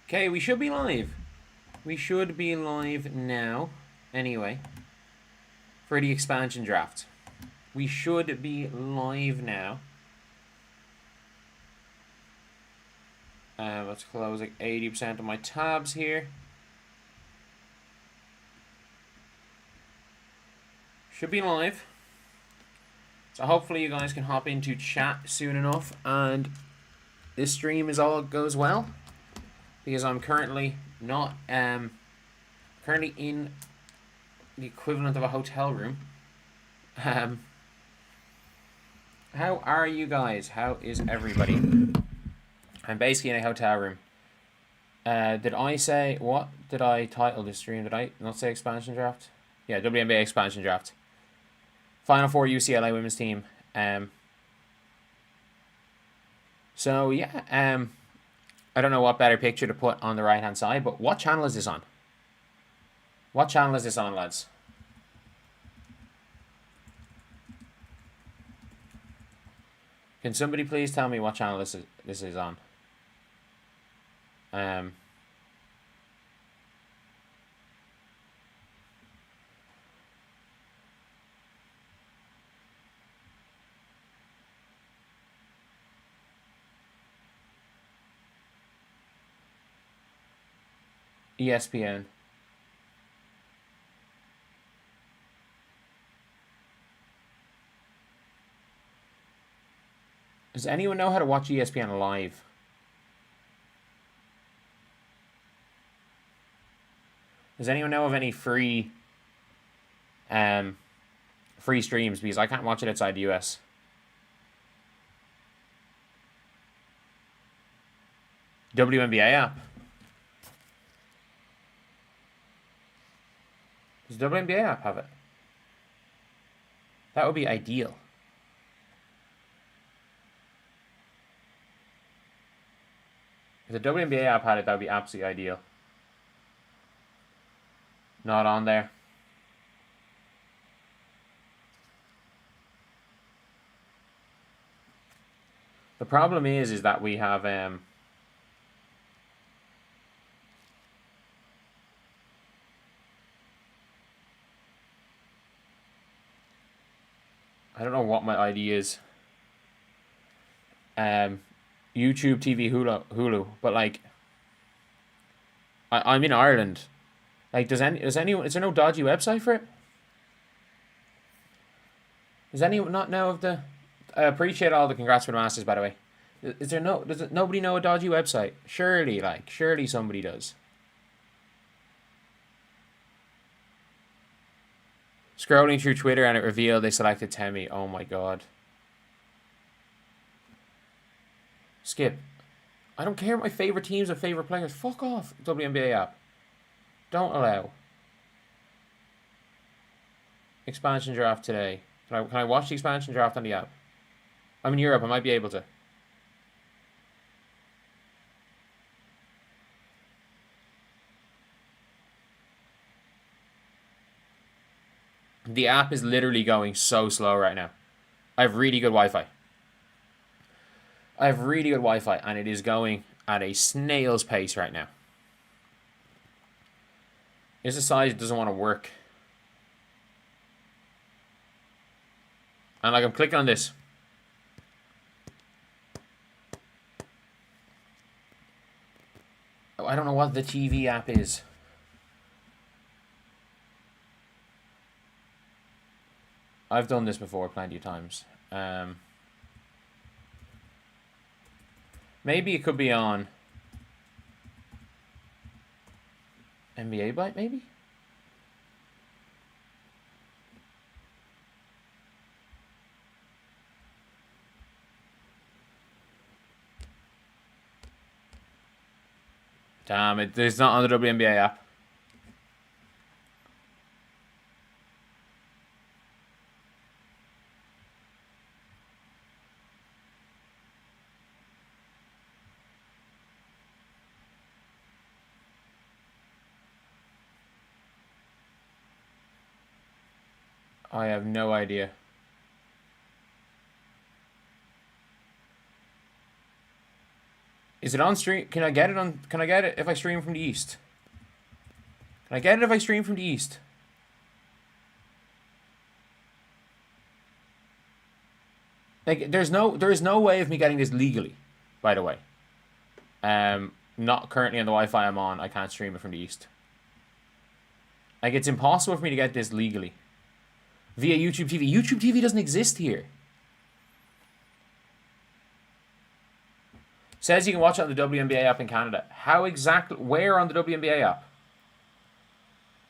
Okay, we should be live. We should be live now. Anyway, for the expansion draft. We should be live now. Let's close like 80% of my tabs here. Should be live. So hopefully you guys can hop into chat soon enough and this stream is all goes well. Because I'm currently not currently in the equivalent of a hotel room. How are you guys? How is everybody? I'm basically in a hotel room. Did I say what? Did I title this stream? Did I not say expansion draft? Yeah, WNBA expansion draft. Final Four UCLA women's team. So yeah, I don't know what better picture to put on the right hand side, but what channel is this on? What channel is this on, lads? Can somebody please tell me what channel this is on? ESPN. Does anyone know how to watch ESPN live? Does anyone know of any free streams? Because I can't watch it outside the US. WNBA app. Does WNBA app have it? That would be ideal. If the WNBA app had it, that would be absolutely ideal. Not on there. The problem is that we have I don't know what my ID is. YouTube TV Hulu, but like I'm in Ireland. Like is there no dodgy website for it? Does anyone not know of the I appreciate all the congrats for the Masters, by the way. Does nobody know a dodgy website? Surely somebody does. Scrolling through Twitter and it revealed they selected Temi. Oh my god. Skip. I don't care my favorite teams or favorite players. Fuck off, WNBA app. Don't allow. Expansion draft today. Can I watch the expansion draft on the app? I'm in Europe. I might be able to. The app is literally going so slow right now. I have really good Wi-Fi. And it is going at a snail's pace right now. It's the size it doesn't want to work. And like I'm clicking on this. Oh, I don't know what the TV app is. I've done this before plenty of times. Maybe it could be on NBA Byte, maybe? Damn, it's not on the WNBA app. I have no idea. Is it on stream? Can I get it on? Can I get it if I stream from the east? Can I get it if I stream from the east? Like, there is no way of me getting this legally, by the way. Not currently on the Wi-Fi I'm on. I can't stream it from the east. Like, it's impossible for me to get this legally via YouTube TV. YouTube TV doesn't exist here. Says you can watch it on the WNBA app in Canada. How exactly? Where on the WNBA app?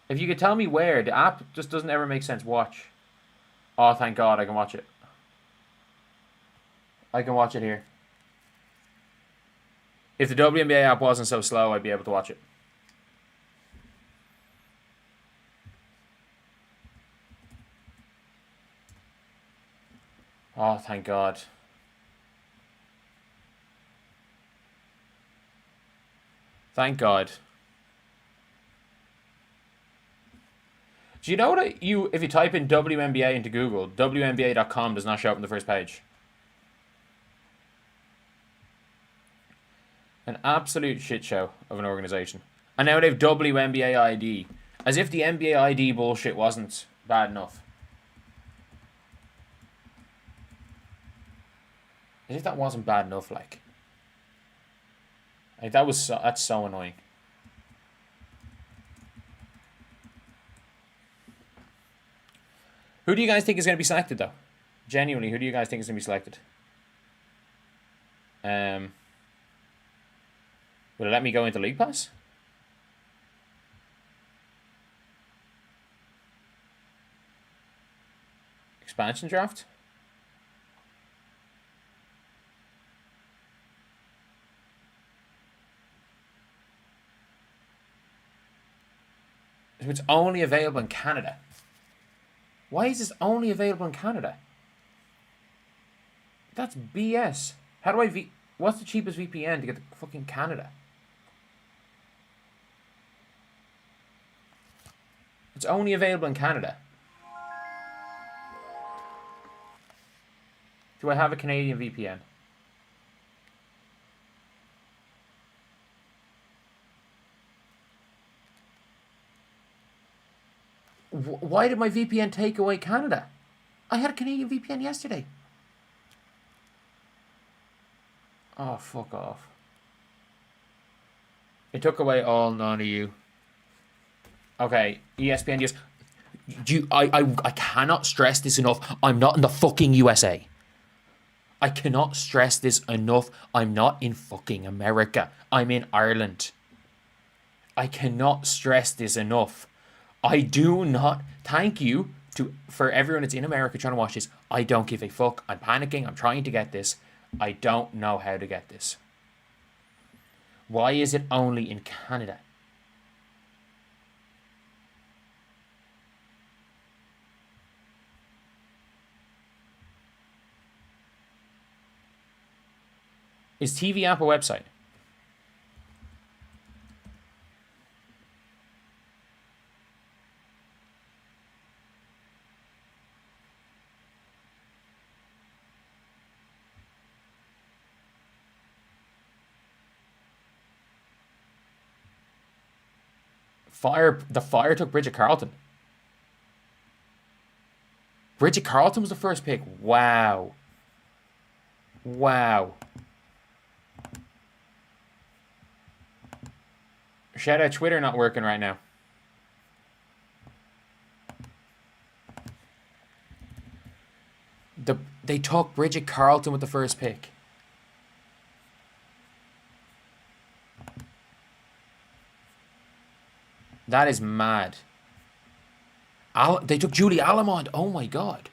If you could tell me where, the app just doesn't ever make sense. Watch. Oh, thank God, I can watch it. I can watch it here. If the WNBA app wasn't so slow, I'd be able to watch it. Oh, thank God. Thank God. Do you know that if you type in WNBA into Google, WNBA.com does not show up on the first page? An absolute shit show of an organization. And now they have WNBA ID. As if the NBA ID bullshit wasn't bad enough. As if that wasn't bad enough, like that's so annoying. Who do you guys think is going to be selected, though? Genuinely, who do you guys think is going to be selected? Will it let me go into League Pass? Expansion draft? So it's only available in Canada. Why is this only available in Canada? That's BS. How do I what's the cheapest VPN to get to fucking Canada? It's only available in Canada. Do I have a Canadian VPN? Why did my VPN take away Canada? I had a Canadian VPN yesterday. Oh, fuck off. It took away all non-EU. Okay, ESPN just... I cannot stress this enough. I'm not in the fucking USA. I cannot stress this enough. I'm not in fucking America. I'm in Ireland. I cannot stress this enough. I do not... Thank you for everyone that's in America trying to watch this. I don't give a fuck. I'm panicking. I'm trying to get this. I don't know how to get this. Why is it only in Canada? Is TV app a website? The Fire took Bridget Carleton. Bridget Carleton was the first pick. Wow. Wow. Shout out Twitter not working right now. They took Bridget Carleton with the first pick. That is mad. They took Julie Allemond. Oh my God.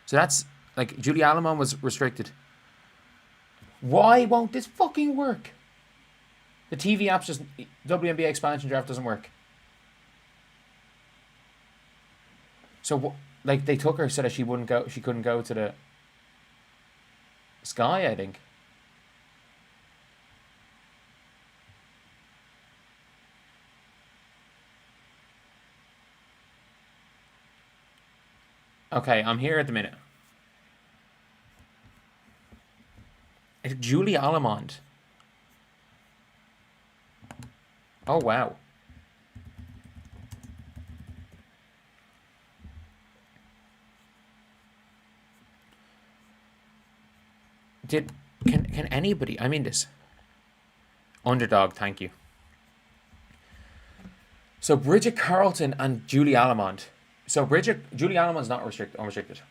So that's like Julie Allemond was restricted. Why won't this fucking work? The TV apps just WNBA expansion draft doesn't work. So like they took her so that she couldn't go to the Sky, I think. Okay, I'm here at the minute. Julie Allemond. Oh, wow. Can anybody... I mean this. Underdog, thank you. So Bridget Carlton and Julie Allemond. So Julie Allemond's not unrestricted.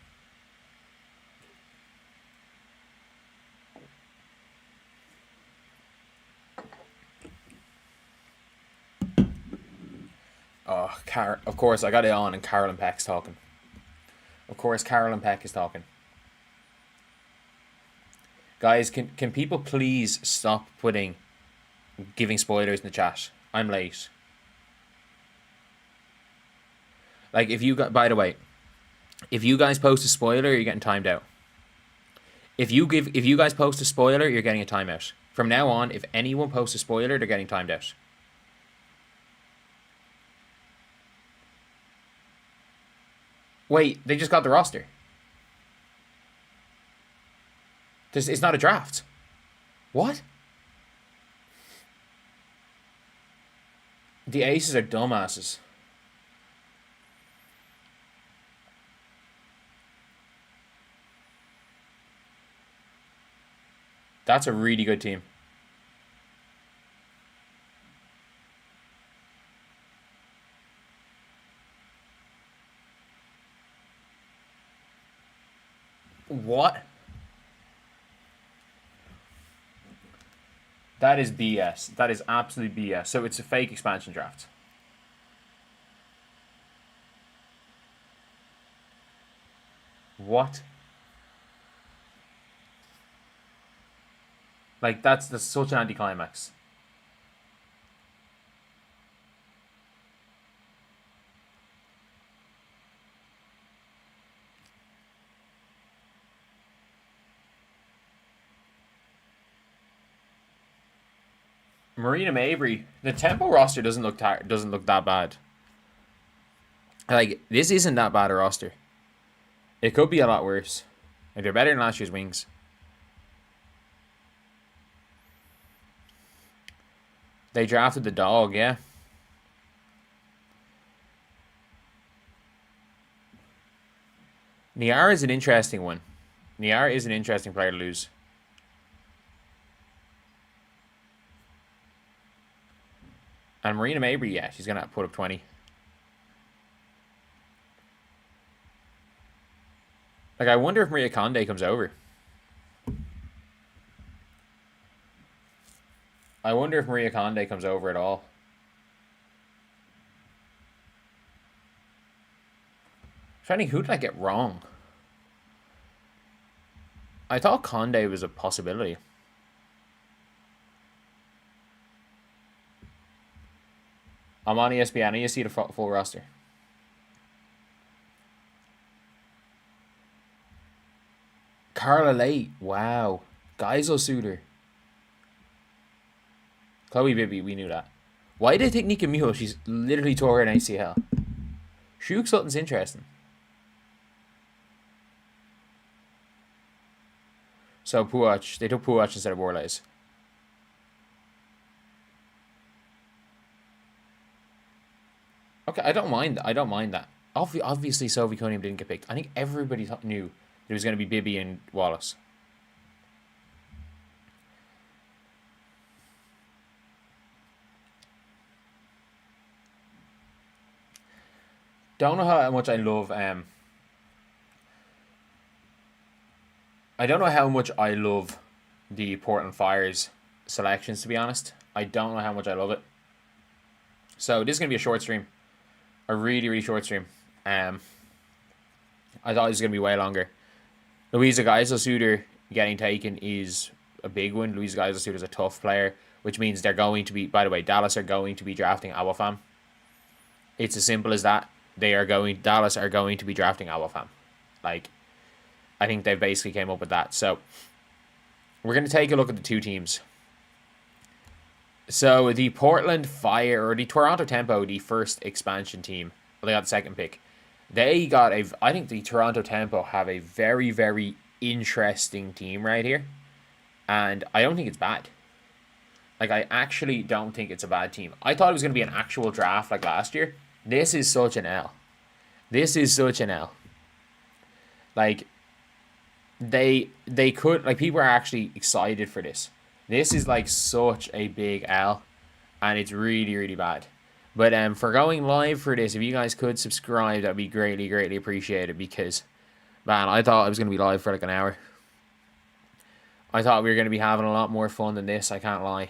Oh, of course, I got it on and Carolyn Peck's talking. Of course, Carolyn Peck is talking. Guys, can people please stop giving spoilers in the chat? I'm late. Like, by the way, if you guys post a spoiler, you're getting timed out. If you guys post a spoiler, you're getting a timeout. From now on, if anyone posts a spoiler, they're getting timed out. Wait, they just got the roster. It's not a draft. What? The Aces are dumbasses. That's a really good team. What? That is BS. That is absolute BS. So it's a fake expansion draft. What? Like, that's such an anticlimax. Marina Mabry, the tempo roster doesn't look that bad. Like, this isn't that bad a roster. It could be a lot worse. Like, they're better than last year's wings. They drafted the dog, yeah. Niara is an interesting one. Niara is an interesting player to lose. And Marina Mabry, yeah, she's going to put up 20. Like, I wonder if Maria Conde comes over. I wonder if Maria Conde comes over at all. I'm trying to think, who did I get wrong? I thought Conde was a possibility. I'm on ESPN. I need to see the full roster. Carla Late. Wow. Geisel Suter. Chloe Bibby. We knew that. Why did they take Nika Muho? She's literally tore her an ACL. Shuk Sutton's interesting. So Puach. They took Puach instead of Borlaise. Okay, I don't mind that. Obviously, Sophie Cunningham didn't get picked. I think everybody knew it was going to be Bibby and Wallace. Don't know how much I love. I don't know how much I love the Portland Fire's selections. To be honest, I don't know how much I love it. So this is gonna be a short stream. A really, really short stream. I thought it was going to be way longer. Louisa Geisel-Suter getting taken is a big one. Louisa Geisel-Suter is a tough player, which means they're going to be, by the way, Dallas are going to be drafting Awafam. It's as simple as that. Dallas are going to be drafting Awafam. Like, I think they basically came up with that. So, we're going to take a look at the two teams. So the Portland Fire, or the Toronto Tempo, the first expansion team, well, they got the second pick. I think the Toronto Tempo have a very, very interesting team right here. And I don't think it's bad. Like, I actually don't think it's a bad team. I thought it was going to be an actual draft like last year. This is such an L. This is such an L. Like, they could, like, people are actually excited for this. This is like such a big L, and it's really, really bad. But for going live for this, if you guys could subscribe, that'd be greatly, greatly appreciated, because, man, I thought I was going to be live for like an hour. I thought we were going to be having a lot more fun than this, I can't lie.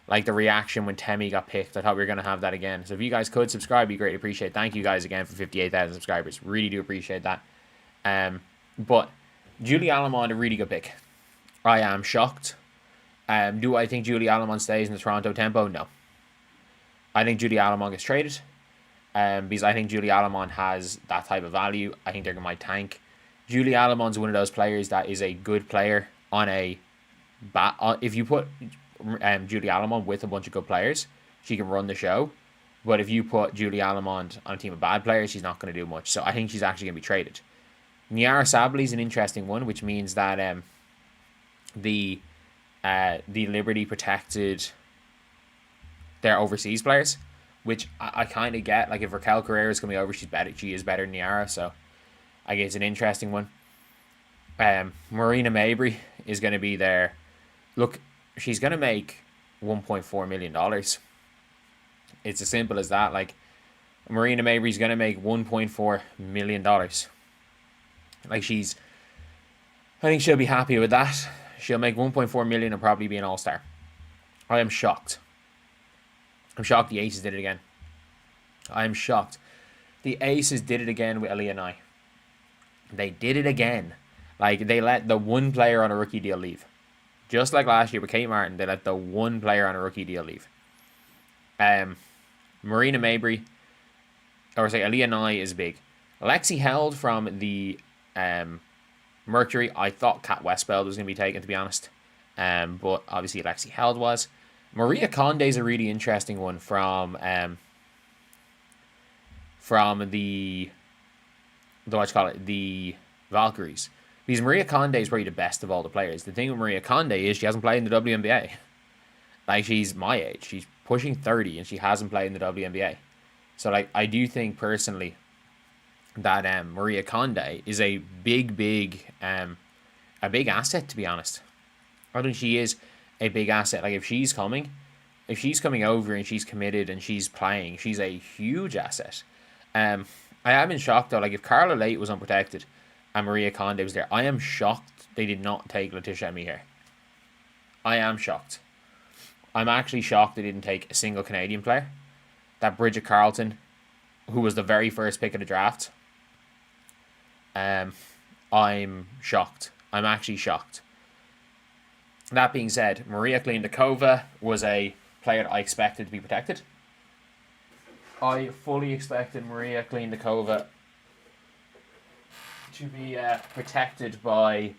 Like the reaction when Temi got picked, I thought we were going to have that again. So if you guys could subscribe, it'd be greatly appreciated. Thank you guys again for 58,000 subscribers. Really do appreciate that. But Julie Allemond, a really good pick. I am shocked. Do I think Julie Allemond stays in the Toronto tempo? No. I think Julie Allemond gets traded. Because I think Julie Allemond has that type of value. I think they're going to tank. Julie Allemond's one of those players that is a good player on a... if you put Julie Allemond with a bunch of good players, she can run the show. But if you put Julie Allemond on a team of bad players, she's not going to do much. So I think she's actually going to be traded. Nyara Sabally is an interesting one, which means that the Liberty protected their overseas players, which I kind of get. Like, if Raquel Carrera is going to be over, she is better than Nyara, so I guess it's an interesting one. Marina Mabry is going to be there. Look, she's going to make $1.4 million. It's as simple as that. Like, Marina Mabry's going to make $1.4 million. Like, I think she'll be happy with that. She'll make $1.4 million and probably be an all-star. I am shocked. I'm shocked the Aces did it again. I am shocked. The Aces did it again with Aaliyah Nye. They did it again. Like, they let the one player on a rookie deal leave. Just like last year with Kate Martin, they let the one player on a rookie deal leave. Marina Mabry, Aaliyah Nye is big. Lexi Held from the Mercury. I thought Kat Westbeld was going to be taken, to be honest. But obviously Lexi Held was. Maria Conde is a really interesting one from the Valkyries. Because Maria Conde is probably the best of all the players. The thing with Maria Conde is she hasn't played in the WNBA. Like, she's my age. She's pushing 30 and she hasn't played in the WNBA. So, like, I do think personally that Maria Conde is a big asset, to be honest. I think she is a big asset. Like, if she's coming over and she's committed and she's playing, she's a huge asset. I am in shock though. Like, if Carla Late was unprotected and Maria Conde was there, I am shocked they did not take Letitia Emi here. I am shocked. I'm actually shocked they didn't take a single Canadian player. That Bridget Carlton, who was the very first pick of the draft, I'm shocked. I'm actually shocked. That being said, Maria Klindakova was a player that I expected to be protected. I fully expected Maria Klindakova to be protected by...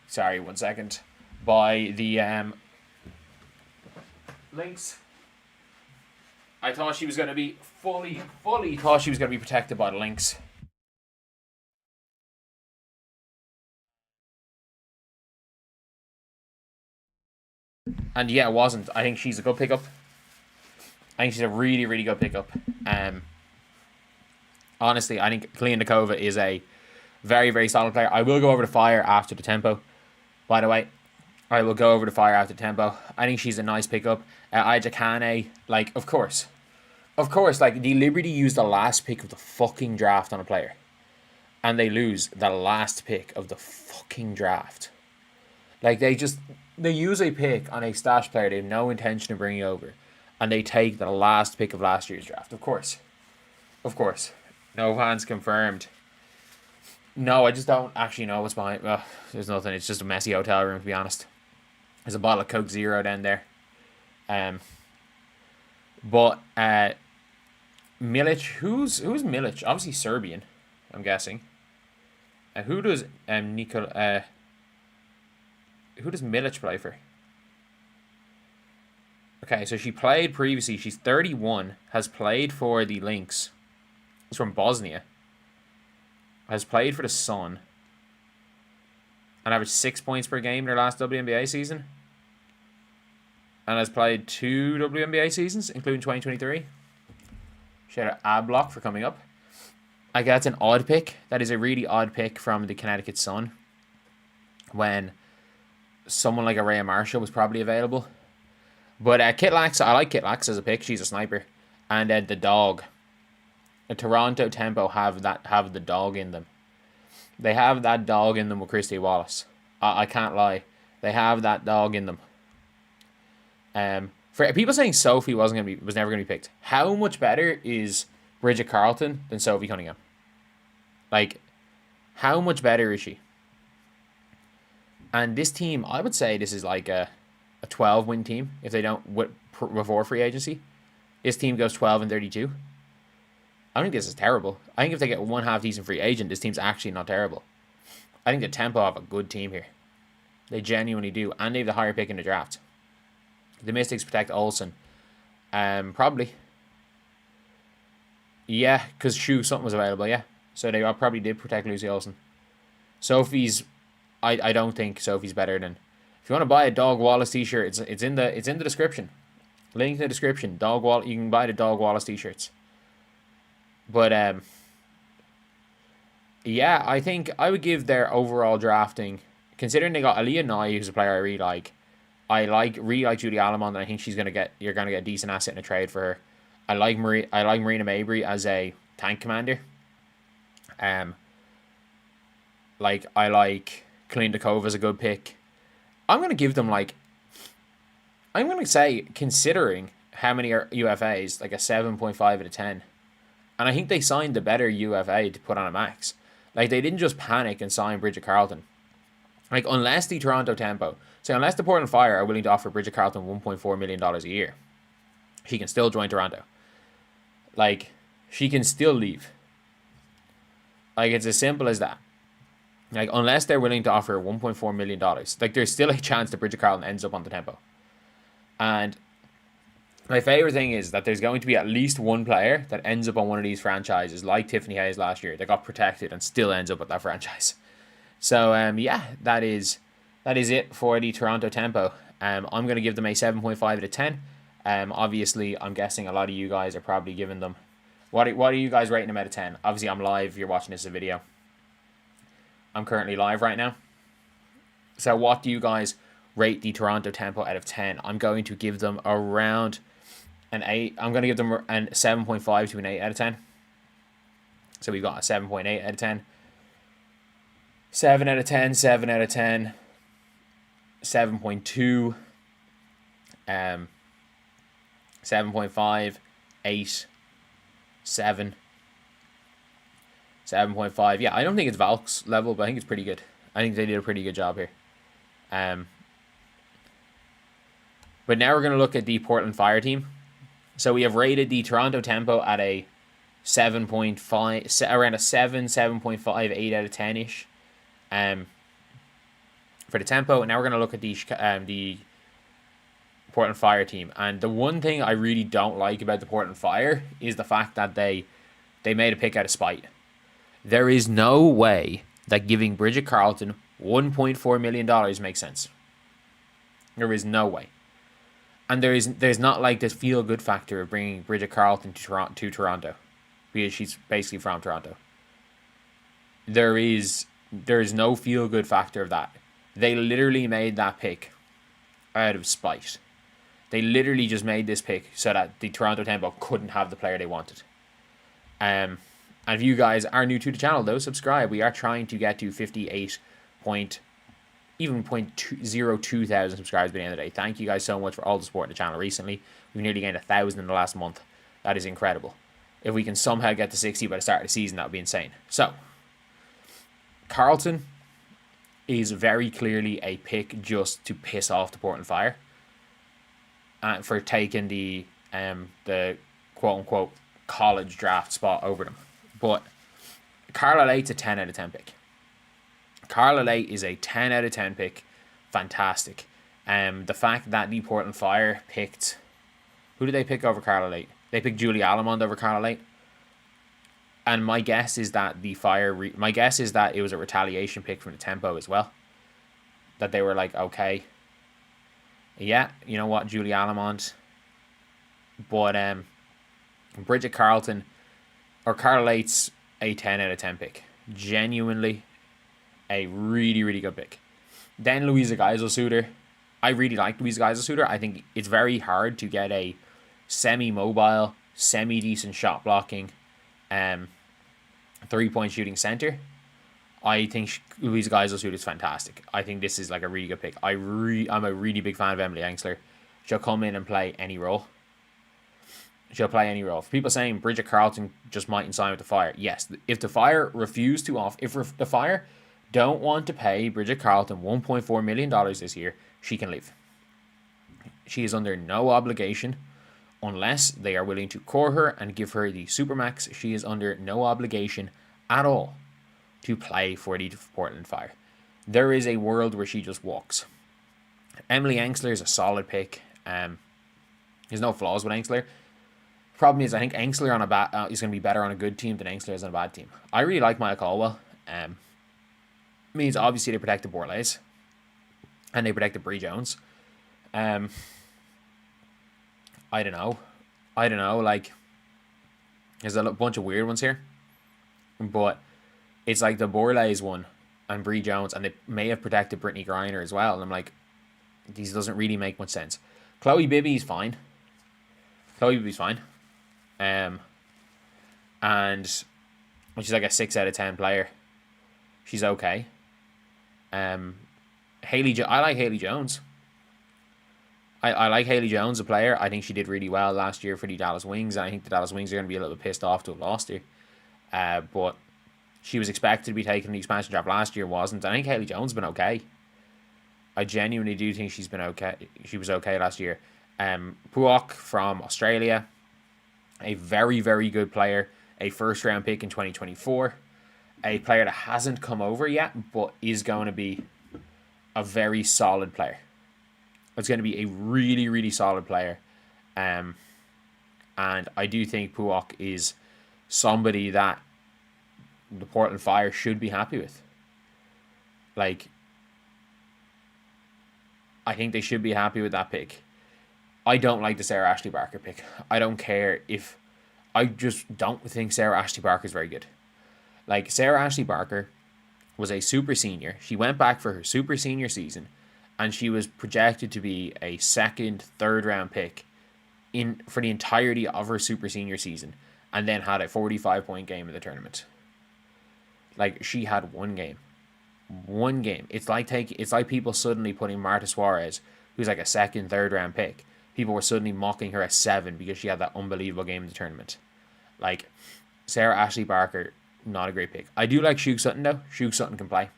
Sorry, 1 second. By the Lynx. I thought she was going to be fully thought she was going to be protected by the Lynx. And yeah, it wasn't. I think she's a good pickup. I think she's a really, really good pickup. Honestly, I think Klindakova is a very, very solid player. I will go over the fire after the tempo. By the way, I will go over the fire after the tempo. I think she's a nice pickup. Ija Kane, like, of course, like, the Liberty used the last pick of the fucking draft on a player. And they lose the last pick of the fucking draft. Like, they use a pick on a stash player they have no intention of bringing over. And they take the last pick of last year's draft. Of course. No fans confirmed. No, I just don't actually know what's behind. Well, there's nothing. It's just a messy hotel room, to be honest. There's a bottle of Coke Zero down there. But Milic, who's Milic? Obviously Serbian, I'm guessing. Who does Milic play for? Okay, so she played previously. She's 31, has played for the Lynx. She's from Bosnia. Has played for the Sun. And averaged 6 points per game in her last WNBA season. and has played 2 WNBA seasons, including 2023. Shout out Adblock for coming up. I guess that's an odd pick. That is a really odd pick from the Connecticut Sun, when someone like Araya Marshall was probably available. But Kit Lax, I like Kit Lax as a pick. She's a sniper. And the dog. The Toronto Tempo have the dog in them. They have that dog in them with Christy Wallace. I can't lie. They have that dog in them. For people saying Sophie was never gonna be picked. How much better is Bridget Carleton than Sophie Cunningham? Like, how much better is she? And this team, I would say this is like a 12-win team if they don't before free agency. This team goes 12-32. I think this is terrible. I think if they get one half-decent free agent, this team's actually not terrible. I think the Tempo have a good team here. They genuinely do. And they have the higher pick in the draft. The Mystics protect Olsen. Probably. Yeah, because something was available, yeah. So they probably did protect Lucy Olsen. Sophie's... I don't think Sophie's better than... If you want to buy a Dog Wallace t-shirt, it's in the description. Link in the description. You can buy the Dog Wallace t-shirts. But yeah, I think I would give their overall drafting, considering they got Aaliyah Nye, who's a player I really like. Really like Julie Alamon, and I think you're gonna get a decent asset in a trade for her. I like Marina Mabry as a tank commander. I like Colleen Dakova as a good pick. I'm going to give them I'm going to say, considering how many are UFAs, like a 7.5 out of 10. And I think they signed the better UFA to put on a max. Like, they didn't just panic and sign Bridget Carleton. Like, unless the Toronto Tempo, unless the Portland Fire are willing to offer Bridget Carleton $1.4 million a year, she can still join Toronto. Like, she can still leave. Like, it's as simple as that. Like, unless they're willing to offer $1.4 million, like, there's still a chance that Bridget Carleton ends up on the Tempo. And my favorite thing is that there's going to be at least one player that ends up on one of these franchises, like Tiffany Hayes last year, that got protected and still ends up at that franchise. So, yeah, that is it for the Toronto Tempo. I'm going to give them a 7.5 out of 10. Obviously, I'm guessing a lot of you guys are probably giving them... What are you guys rating them out of 10? Obviously, I'm live. You're watching this as a video. I'm currently live right now. So what do you guys rate the Toronto Tempo out of 10? I'm going to give them around an 8. I'm going to give them a 7.5 to an 8 out of 10. So we've got a 7.8 out of 10. 7 out of 10, 7 out of 10. 7.2. 7.5. 8. 7. 7.5. Yeah, I don't think it's Valk's level, but I think it's pretty good. I think they did a pretty good job here. But now we're going to look at the Portland Fire team. So we have rated the Toronto Tempo at a 7.5, around a 7, 7.5, 8 out of 10-ish. For the Tempo. And now we're going to look at the Portland Fire team. And the one thing I really don't like about the Portland Fire is the fact that they made a pick out of spite. There is no way that giving Bridget Carleton $1.4 million makes sense. There is no way. And there's not like this feel-good factor of bringing Bridget Carleton to Toronto. Because she's basically from Toronto. There is no feel-good factor of that. They literally made that pick out of spite. They literally just made this pick so that the Toronto Tempo couldn't have the player they wanted. And if you guys are new to the channel, though, subscribe. We are trying to get to 0.02 thousand subscribers by the end of the day. Thank you guys so much for all the support in the channel recently. We've nearly gained 1,000 in the last month. That is incredible. If we can somehow get to 60 by the start of the season, that would be insane. So, Carleton is very clearly a pick just to piss off the Portland Fire. For taking the quote-unquote college draft spot over them. But Carla Late's a 10 out of 10 pick. Carla Late is a 10 out of 10 pick. Fantastic. The fact that the Portland Fire picked... Who did they pick over Carla Late? They picked Julie Alamond over Carla Late. And my guess is that the Fire... my guess is that it was a retaliation pick from the Tempo as well. That they were like, okay... Yeah, you know what, Julie Alamont. But Bridget Carlton or Carl Late's a 10 out of 10 pick. Genuinely a really, really good pick. Then Louisa Geisel-Suter. I really like Louisa Geisel-Suter. I think it's very hard to get a semi-mobile, semi-decent shot blocking, 3-point shooting center. I think Louisa Geisel-Suter is fantastic. I think this is like a really good pick. I'm a really big fan of Emily Engstler. She'll come in and play any role. She'll play any role. For people saying Bridget Carlton just mightn't sign with the Fire, yes. If the Fire refuse to if the Fire don't want to pay Bridget Carlton $1.4 million this year, she can leave. She is under no obligation unless they are willing to core her and give her the Supermax. She is under no obligation at all to play for the Portland Fire. There is a world where she just walks. Emily Engstler is a solid pick. There's no flaws with Engstler. Problem is, I think Engstler on is going to be better on a good team than Engstler is on a bad team. I really like Maya Caldwell. Means obviously they protect the Borlays and they protect the Bree Jones. I don't know. Like, there's a bunch of weird ones here, but it's like the Borlays one and Bree Jones, and they may have protected Brittany Griner as well. And I'm like, these doesn't really make much sense. Chloe Bibby's fine. And she's like a 6 out of 10 player. She's okay. I like Haley Jones. I like Haley Jones, a player. I think she did really well last year for the Dallas Wings, and I think the Dallas Wings are going to be a little bit pissed off to have lost her. But she was expected to be taken in the expansion draft last year, wasn't. I think Haley Jones has been okay. I genuinely do think she's been okay. She was okay last year. Puok from Australia, a very, very good player, a first-round pick in 2024, a player that hasn't come over yet, but is going to be a very solid player. It's going to be a really, really solid player. And I do think Puok is somebody that the Portland Fire should be happy with. Like, I think they should be happy with that pick. I don't like the Sarah Ashley Barker pick. I don't care if... I just don't think Sarah Ashley Barker is very good. Like, Sarah Ashley Barker was a super senior. She went back for her super senior season, and she was projected to be a second, third round pick for the entirety of her super senior season, and then had a 45-point game in the tournament. Like, she had one game. It's like people suddenly putting Marta Suarez, who's like a second, third round pick. People were suddenly mocking her at 7 because she had that unbelievable game in the tournament. Like, Sarah Ashley Barker, not a great pick. I do like Shug Sutton though. Shug Sutton can play.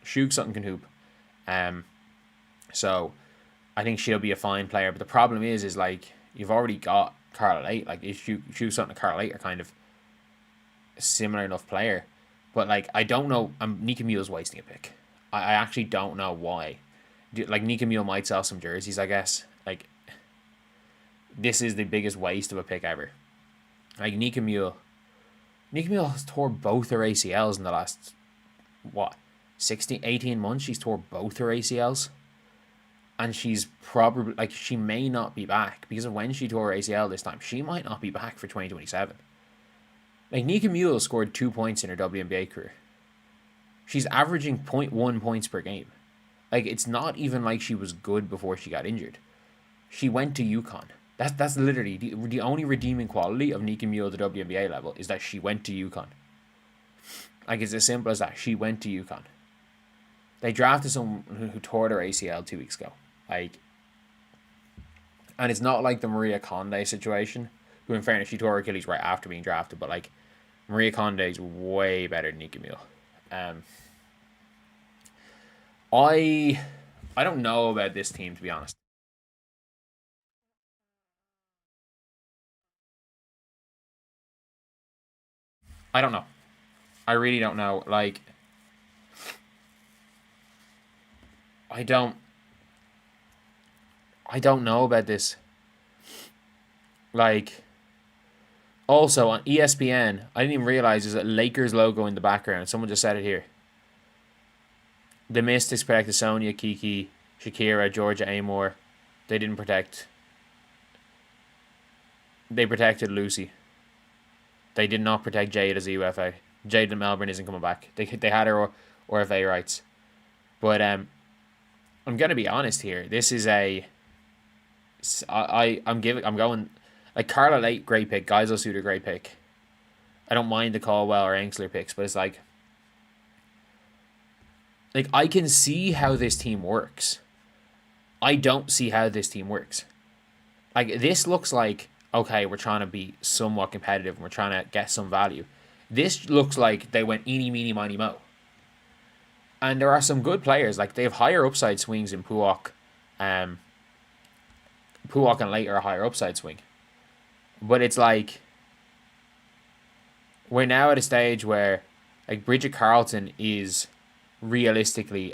Shug Sutton can hoop. So I think she'll be a fine player. But the problem is like, you've already got Carla Late. Like, Shug Sutton and Carla Late are kind of a similar enough player. But like, I don't know. Nika Mule's wasting a pick. I actually don't know why. Like, Nika Mule might sell some jerseys, I guess. Like, this is the biggest waste of a pick ever. Like, Nika Mule has tore both her ACLs in the last, 18 months? She's tore both her ACLs. And she's probably, like, she may not be back because of when she tore her ACL this time. She might not be back for 2027. Like, Nika Mule scored 2 points in her WNBA career. She's averaging 0.1 points per game. Like, it's not even like she was good before she got injured. She went to UConn. That's literally the only redeeming quality of Nika Mule at the WNBA level is that she went to UConn. Like, it's as simple as that. She went to UConn. They drafted someone who tore their ACL 2 weeks ago. Like, and it's not like the Maria Conde situation, who in fairness, she tore her Achilles right after being drafted, but like, Maria Conde is way better than Nika Mule. I don't know about this team, to be honest. I don't know. I really don't know. Like, I don't know about this. Like, also on ESPN, I didn't even realize there's a Lakers logo in the background. Someone just said it here. The Mystics protected Sonia, Kiki, Shakira, Georgia Amore, They didn't protect. They protected Lucy. They did not protect Jade as a UFA. Jade in Melbourne isn't coming back. They had her RFA rights. But I'm gonna be honest here. This is I'm going like Carla Late, great pick. Geisel Suter, great pick. I don't mind the Caldwell or Angsler picks, but it's like I can see how this team works. I don't see how this team works. Like, this looks like, okay, we're trying to be somewhat competitive and we're trying to get some value. This looks like they went eeny, meeny, miny, mo. And there are some good players. Like, they have higher upside swings in Puok. Puok and Late are a higher upside swing. But it's like, we're now at a stage where, like, Bridget Carleton is realistically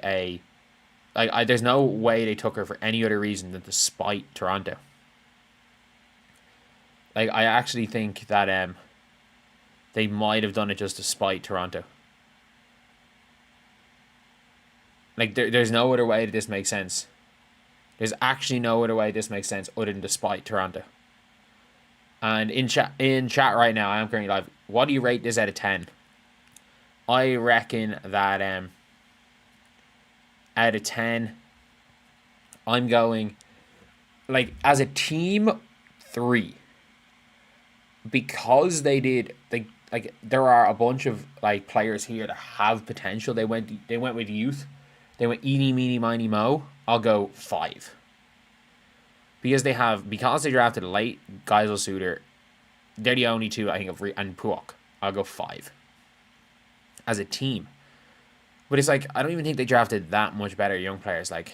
there's no way they took her for any other reason than to spite Toronto. Like, I actually think that they might have done it just to spite Toronto. Like, there's no other way that this makes sense. There's actually no other way this makes sense other than to spite Toronto. And in chat right now, I am currently live. What do you rate this out of 10? I reckon that out of 10, I'm going, like, as a team, 3. Because they did, like there are a bunch of, like, players here that have potential. They went with youth. They went eeny, meeny, miny, mo. I'll go 5. Because they drafted Late, Geisel Suter, they're the only two, I think, and Puok. I'll go 5. As a team. But it's like, I don't even think they drafted that much better young players. Like,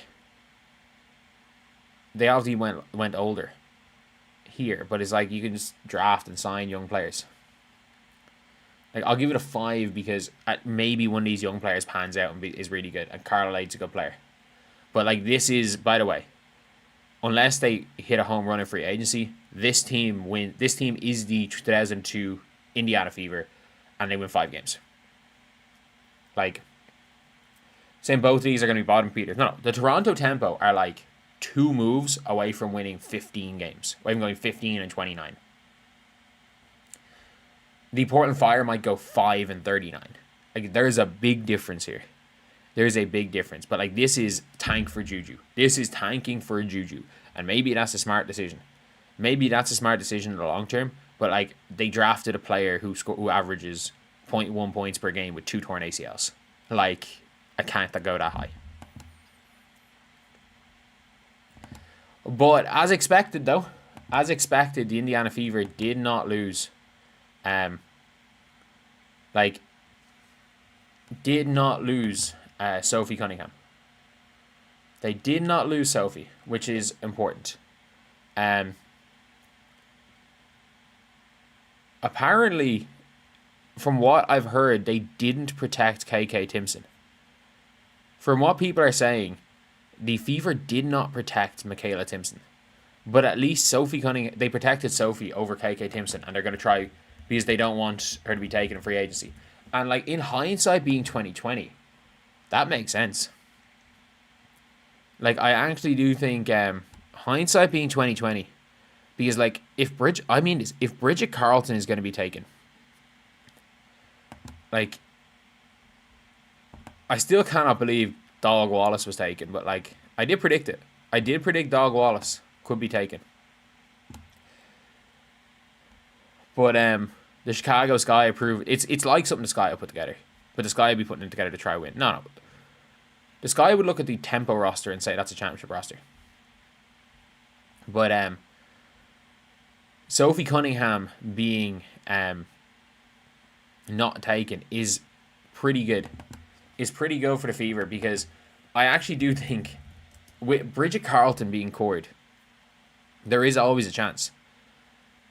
they obviously went older here, but it's like, you can just draft and sign young players. Like, I'll give it a 5 because maybe one of these young players pans out and is really good, and Carla Late's a good player. But, like, this is, by the way, unless they hit a home run in free agency, this team is the 2002 Indiana Fever, and they win 5 games. Like, saying both of these are going to be bottom feeders. No, the Toronto Tempo are like 2 moves away from winning 15 games. Away from going 15 and 29. The Portland Fire might go 5 and 39. Like, there's a big difference here. There's a big difference. But, like, this is tank for Juju. This is tanking for Juju. And maybe that's a smart decision. Maybe that's a smart decision in the long term. But, like, they drafted a player who averages 0.1 points per game with 2 torn ACLs. Like, I can't go that high. But as expected, though, the Indiana Fever did not lose. Sophie Cunningham. They did not lose Sophie, which is important. Apparently, from what I've heard, they didn't protect KK Timpson. From what people are saying, the Fever did not protect Michaela Timpson. But at least Sophie Cunningham, they protected Sophie over KK Timpson, and they're going to try, because they don't want her to be taken in free agency. And, like, in hindsight being 2020, that makes sense. Like, I actually do think hindsight being 2020, because, like, if Bridget Carleton is going to be taken, like, I still cannot believe Dog Wallace was taken, but, like, I did predict it. I did predict Dog Wallace could be taken. But the Chicago Sky approved. It's like something the Sky will put together, but the Sky will be putting it together to try win. No. The Sky would look at the Tempo roster and say that's a championship roster. But Sophie Cunningham being not taken is pretty good. Is pretty good for the Fever, because I actually do think with Bridget Carleton being cored, there is always a chance.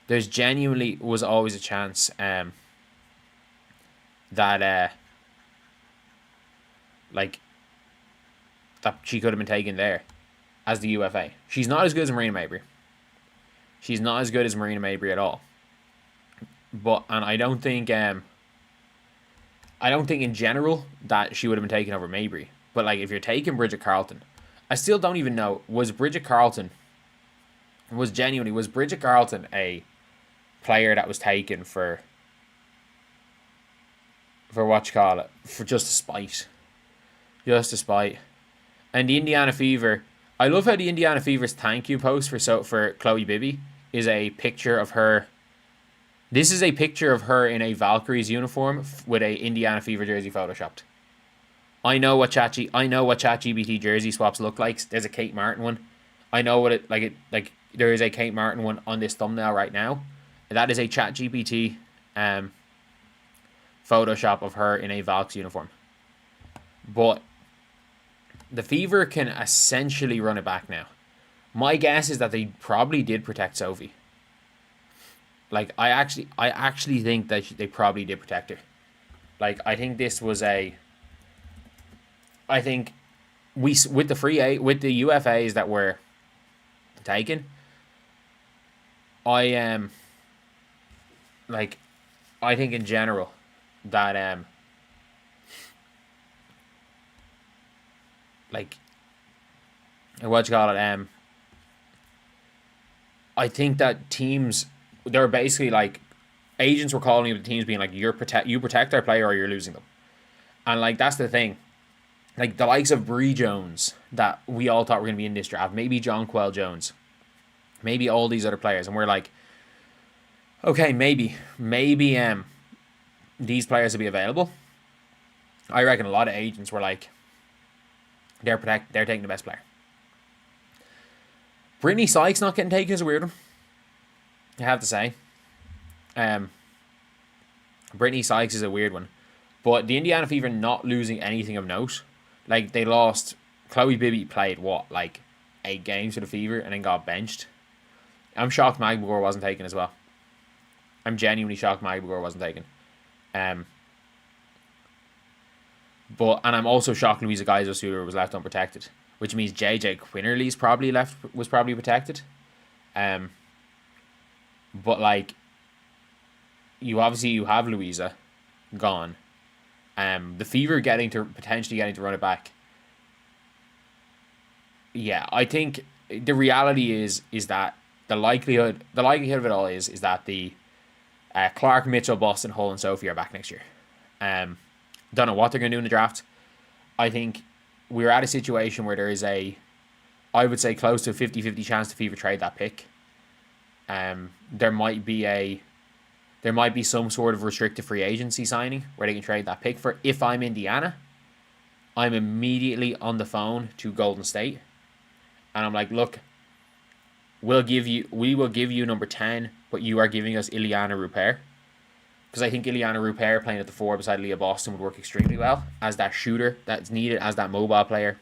There's genuinely was always a chance that she could have been taken there as the UFA. She's not as good as Marina Mabry. She's not as good as Marina Mabry at all. And I don't think in general that she would have been taken over Mabry. But, like, if you're taking Bridget Carleton, I still don't even know, was Bridget Carleton was Bridget Carlton a player that was taken for what you call it, for just a spite. Just a spite. And the Indiana Fever, I love how the Indiana Fever's thank you post for Chloe Bibby is a picture of her. This is a picture of her in a Valkyries uniform with a Indiana Fever jersey photoshopped. I know what ChatGPT jersey swaps look like. There's a Kate Martin one. I know what there is a Kate Martin one on this thumbnail right now. That is a ChatGPT Photoshop of her in a Valks uniform. But the Fever can essentially run it back now. My guess is that they probably did protect Sophie. Like, I actually think that they probably did protect her. Like, I think this was a... I think with the UFAs that were taken, I think in general that I think that teams, they're basically like, agents were calling the teams being like, you protect our player or you're losing them. And like, that's the thing. Like, the likes of Bree Jones that we all thought were going to be in this draft, maybe Jonquel Jones, maybe all these other players, and we're like, okay, maybe these players will be available. I reckon a lot of agents were like, they're taking the best player. Brittany Sykes not getting taken is a weird one, I have to say. Brittany Sykes is a weird one. But the Indiana Fever not losing anything of note. Like, they lost... Chloe Bibby played, 8 games for the Fever and then got benched. I'm shocked Magbagor wasn't taken as well. I'm genuinely shocked Magbagor wasn't taken. And I'm also shocked Louisa Geiser-Suter was left unprotected. Which means JJ Quinnerly's was probably protected. But, like... You have Louisa gone. The Fever potentially getting to run it back. Yeah, I think the reality is that the likelihood of it all is that the Clark, Mitchell, Boston, Hull, and Sophie are back next year. Don't know what they're going to do in the draft. I think we're at a situation where there is I would say close to 50-50 chance the Fever trade that pick. There might be some sort of restricted free agency signing where they can trade that pick for. If I'm Indiana, I'm immediately on the phone to Golden State. And I'm like, look, we will give you number 10, but you are giving us Ileana Rupert. Because I think Ileana Rupert playing at the 4 beside Leah Boston would work extremely well as that shooter that's needed, as that mobile player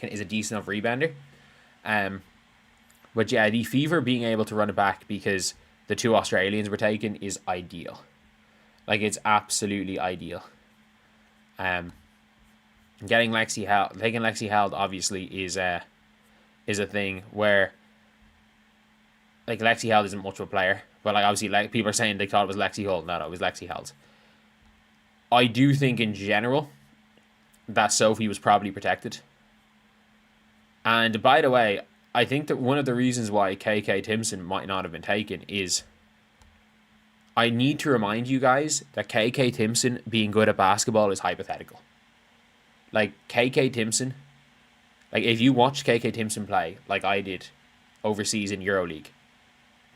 is a decent enough rebounder. But yeah, the Fever being able to run it back because the 2 Australians were taken is ideal. Like, it's absolutely ideal. Taking Lexi Held obviously is a thing where, like, Lexi Held isn't much of a player, but like, obviously, like, people are saying they thought it was Lexi Hull. No, it was Lexi Held. I do think in general that Sophie was probably protected. And by the way, I think that one of the reasons why KK Timpson might not have been taken is, I need to remind you guys that KK Timpson being good at basketball is hypothetical. Like, KK Timpson, like, if you watch KK Timpson play, like I did overseas in EuroLeague,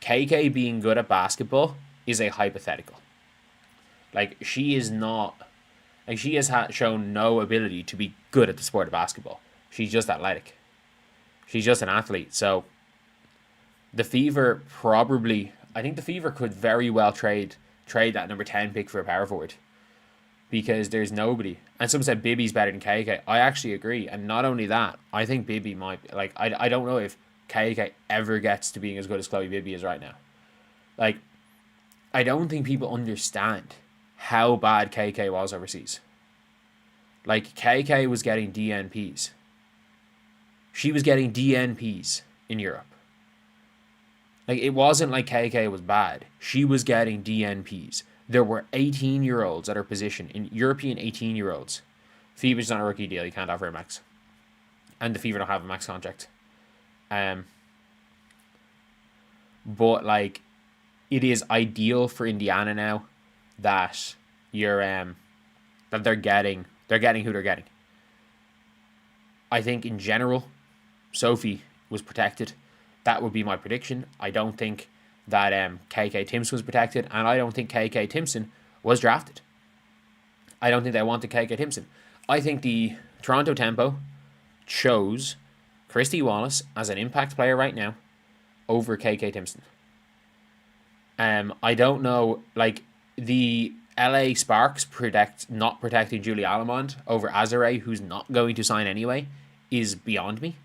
KK being good at basketball is a hypothetical. Like, she is not, like, she has shown no ability to be good at the sport of basketball. She's just athletic. She's just an athlete. So the Fever I think the Fever could very well trade that number 10 pick for a power forward, because there's nobody. And some said Bibby's better than KK. I actually agree. And not only that, I think Bibby might, like, I don't know if KK ever gets to being as good as Chloe Bibby is right now. Like, I don't think people understand how bad KK was overseas. Like, KK was getting DNPs. She was getting DNPs in Europe. Like, it wasn't like KK was bad. She was getting DNPs. There were 18-year-olds at her position, in European 18-year-olds. Fever's on a rookie deal. You can't offer a max. And the Fever don't have a max contract. But like, it is ideal for Indiana now that you're that they're getting who they're getting. I think in general, Sophie was protected. That would be my prediction. I don't think that KK Timpson was protected, and I don't think KK Timpson was drafted. I don't think they wanted KK Timpson. I think the Toronto Tempo chose Christy Wallace as an impact player right now over KK Timpson. I don't know, like, the LA Sparks not protecting Julie Allemond over Azare, who's not going to sign anyway, is beyond me.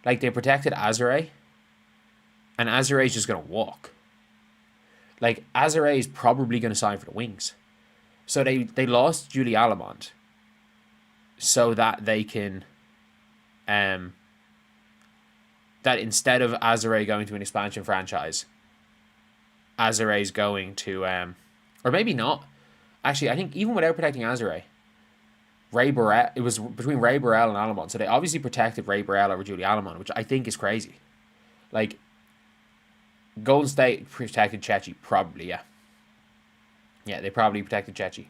Like, they protected Azare, and Azare is just going to walk. Like, Azare is probably going to sign for the Wings. So they lost Julie Allemond so that they can... that instead of Azare going to an expansion franchise, Azare is going to... or maybe not. Actually, I think even without protecting Azare, Ray Burrell, it was between Ray Burrell and Allemond. So they obviously protected Ray Burrell over Julie Allemond, which I think is crazy. Like, Golden State protected Chechi, probably, yeah. Yeah, they probably protected Chechi.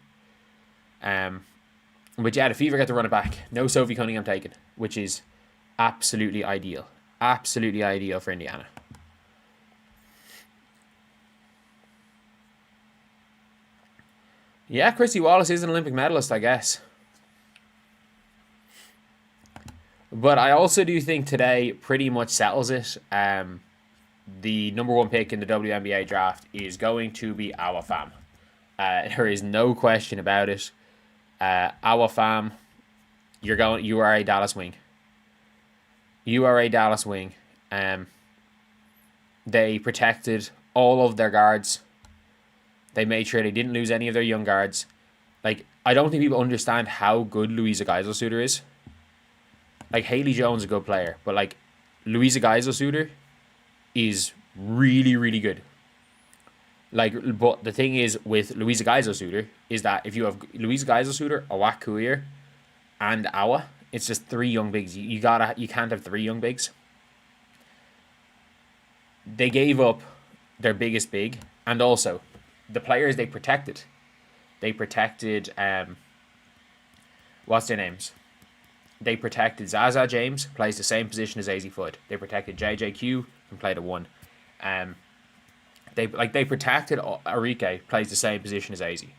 But yeah, the Fever get to run it back. No Sophie Cunningham taken, which is absolutely ideal. Absolutely ideal for Indiana. Yeah, Christy Wallace is an Olympic medalist, I guess. But I also do think today pretty much settles it. The number one pick in the WNBA draft is going to be Awa Pham. There is no question about it. Awa Pham, you are a Dallas Wing. You are a Dallas Wing. They protected all of their guards. They made sure they didn't lose any of their young guards. Like, I don't think people understand how good Louisa Geisel-Suter is. Like, Haley Jones is a good player, but like, Louisa Geisel-Suter is really, really good. Like, but the thing is with Louisa Geisel-Suter is that if you have Louisa Geisel-Suter, Awak Kuier, and Awa, it's just three young bigs. You can't have three young bigs. They gave up their biggest big, and also the players they protected. They protected what's their names? They protected Zaza James, plays the same position as Azzi Fudd. They protected JJQ, can play the one. They protected Arike, plays the same position as Azzi.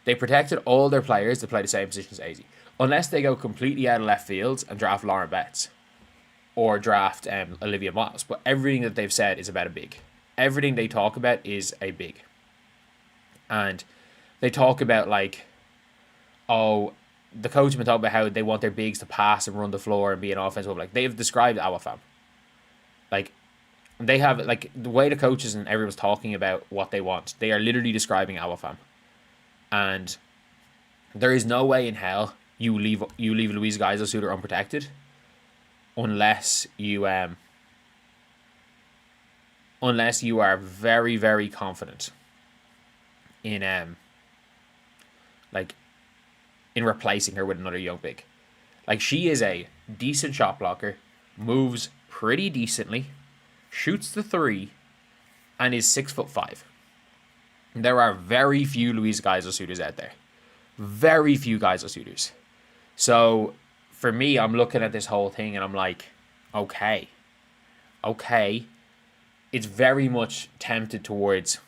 They protected all their players that play the same position as Azzi. Unless they go completely out of left field and draft Lauren Betts. Or draft Olivia Miles. But everything that they've said is about a big. Everything they talk about is a big. And they talk about, like, the coach has been talking about how they want their bigs to pass and run the floor and be an offensive. Like, they've described Awa Pham. Like, they have, like, the way the coaches and everyone's talking about what they want, they are literally describing Awa Pham. And there is no way in hell you leave Louise Geisel-Suter unprotected unless you are very, very confident in in replacing her with another young big. Like, she is a decent shot blocker, moves pretty decently, shoots the three, and is 6'5". There are very few Louise Geisel-Suters out there. Very few Geisel-Suters. So, for me, I'm looking at this whole thing and I'm like, okay. It's very much tempted towards...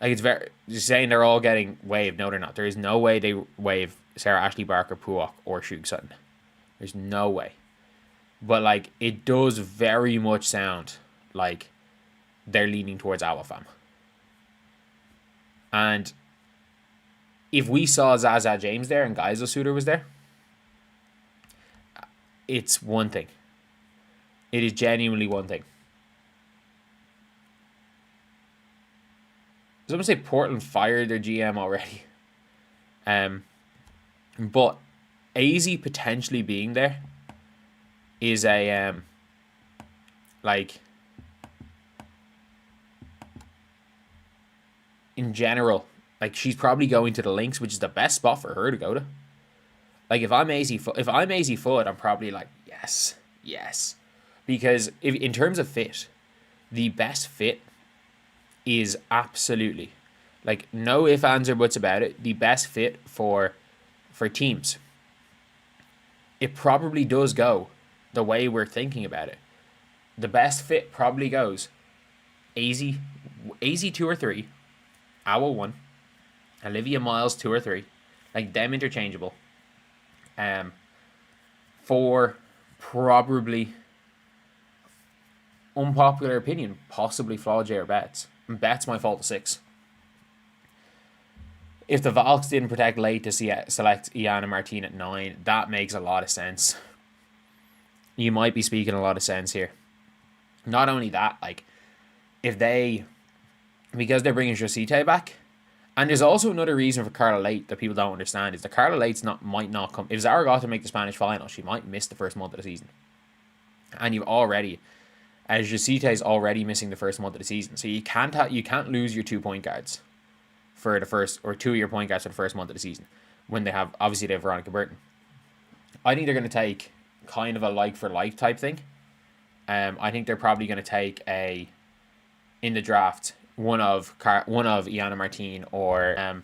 Like, it's very... You're saying they're all getting waived. No, they're not. There is no way they waive Sarah Ashley Barker, Puok, or Shug Sutton. There's no way. But, like, it does very much sound like they're leaning towards Awa Pham. And if we saw Zaza James there and Geisel-Suter was there, it's one thing. It is genuinely one thing. Someone say Portland fired their GM already. But AZ potentially being there is a in general, like, she's probably going to the Lynx, which is the best spot for her to go to. Like, if I'm AZ Fudd, I'm probably like, yes. Because if in terms of fit, the best fit is absolutely, like, no ifs, ands, or buts about it, the best fit for teams. It probably does go the way we're thinking about it. The best fit probably goes AZ 2 or 3, Owl 1, Olivia Miles 2 or 3, like them interchangeable. For probably, unpopular opinion, possibly Flaugier or Betts. And Betts might fall to 6. If the Valks didn't protect late to select Iana Martine at 9, that makes a lot of sense. You might be speaking a lot of sense here. Not only that, like, because they're bringing Josite back, and there's also another reason for Carla Late that people don't understand, is that Carla Late's might not come. If Zaragoza make the Spanish final, she might miss the first month of the season. And as Josite's already missing the first month of the season, so you can't lose your 2 point guards for the first, or 2 of your point guards for the first month of the season, when they have Veronica Burton. I think they're going to take kind of a like for like type thing. I think they're probably going to take in the draft one of Iana Martine or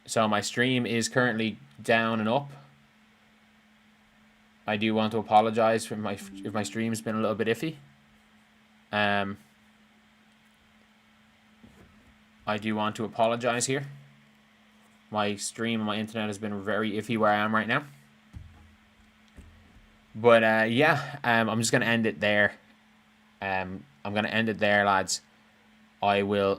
so my stream is currently down and up. I do want to apologize for if my stream's been a little bit iffy. I do want to apologize here. My stream and my internet has been very iffy where I am right now. But I'm just going to end it there. I'm going to end it there, lads. I will